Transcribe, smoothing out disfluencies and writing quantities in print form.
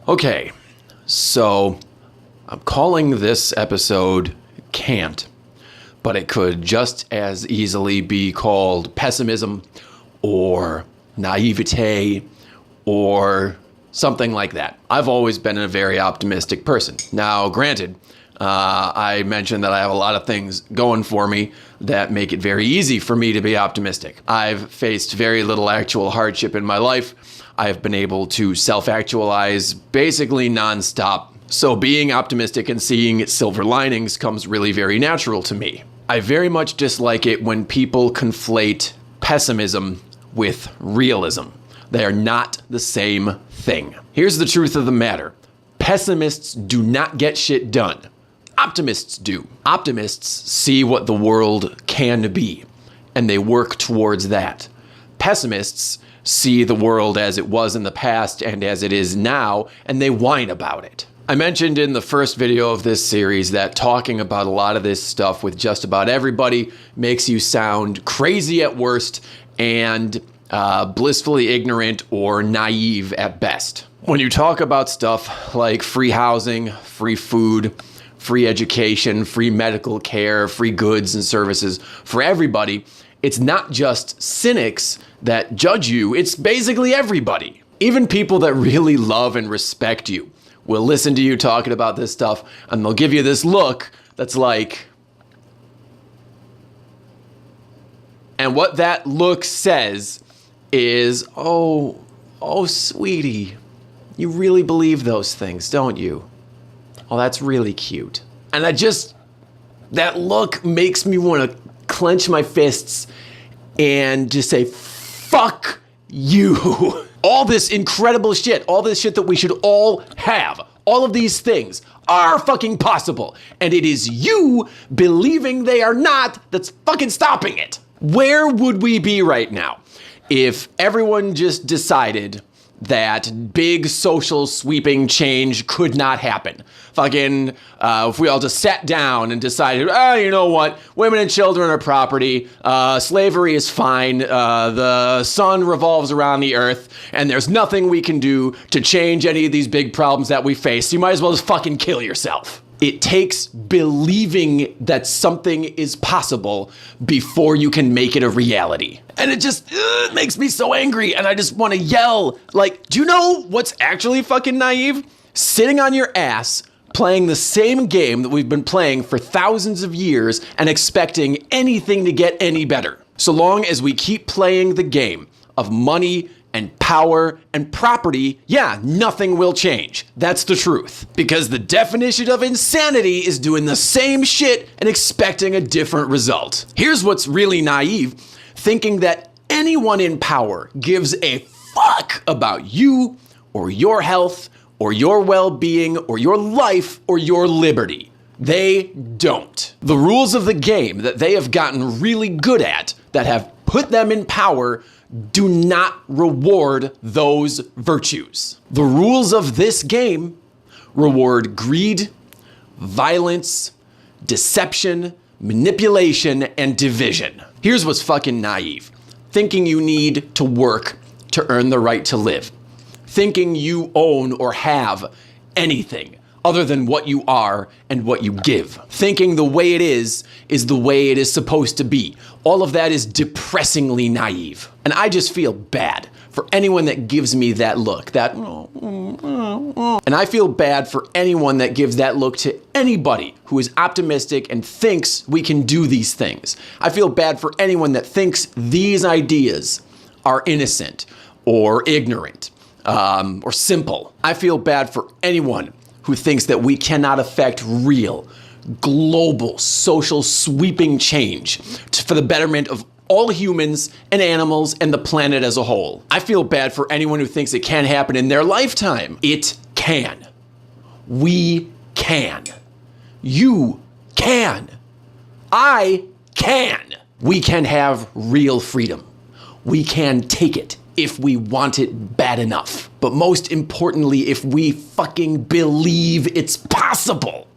Okay, so I'm calling this episode Cant, but it could just as easily be called pessimism or naivete or something like that. I've always been a very optimistic person. Now, granted, I mentioned that I have a lot of things going for me that make it very easy for me to be optimistic. I've faced very little actual hardship in my life. I've been able to self-actualize basically nonstop. So being optimistic and seeing silver linings comes really very natural to me. I very much dislike it when people conflate pessimism with realism. They are not the same thing. Here's the truth of the matter. Pessimists do not get shit done. Optimists do. Optimists see what the world can be, and they work towards that. Pessimists see the world as it was in the past and as it is now, and they whine about it. I mentioned in the first video of this series that talking about a lot of this stuff with just about everybody makes you sound crazy at worst and blissfully ignorant or naive at best. When you talk about stuff like free housing, free food, free education, free medical care, free goods and services for everybody, it's not just cynics that judge you, it's basically everybody. Even people that really love and respect you will listen to you talking about this stuff and they'll give you this look that's like, and what that look says is, oh, sweetie, you really believe those things, don't you? Oh, that's really cute. And that look makes me want to clench my fists and just say, fuck you. All this incredible shit, all this shit that we should all have, all of these things are fucking possible. And it is you believing they are not that's fucking stopping it. Where would we be right now if everyone just decided that big social sweeping change could not happen? Fucking, if we all just sat down and decided, you know what, women and children are property, slavery is fine, the sun revolves around the earth, and there's nothing we can do to change any of these big problems that we face. You might as well just fucking kill yourself. It takes believing that something is possible before you can make it a reality. And it just makes me so angry, and I just want to yell. Like, do you know what's actually fucking naive? Sitting on your ass, playing the same game that we've been playing for thousands of years and expecting anything to get any better. So long as we keep playing the game of money and power and property, yeah, nothing will change. That's the truth. Because the definition of insanity is doing the same shit and expecting a different result. Here's what's really naive: thinking that anyone in power gives a fuck about you or your health or your well-being or your life or your liberty. They don't. The rules of the game that they have gotten really good at, that have put them in power, do not reward those virtues. The rules of this game reward greed, violence, deception, manipulation, and division. Here's what's fucking naive: thinking you need to work to earn the right to live. Thinking you own or have anything other than what you are and what you give. Thinking the way it is the way it is supposed to be. All of that is depressingly naive. And I just feel bad for anyone that gives me that look, and I feel bad for anyone that gives that look to anybody who is optimistic and thinks we can do these things. I feel bad for anyone that thinks these ideas are innocent or ignorant or simple. I feel bad for anyone who thinks that we cannot affect real, global, social sweeping change for the betterment of all humans and animals and the planet as a whole. I feel bad for anyone who thinks it can't happen in their lifetime. It can. We can. You can. I can. We can have real freedom. We can take it if we want it bad enough. But most importantly, if we fucking believe it's possible.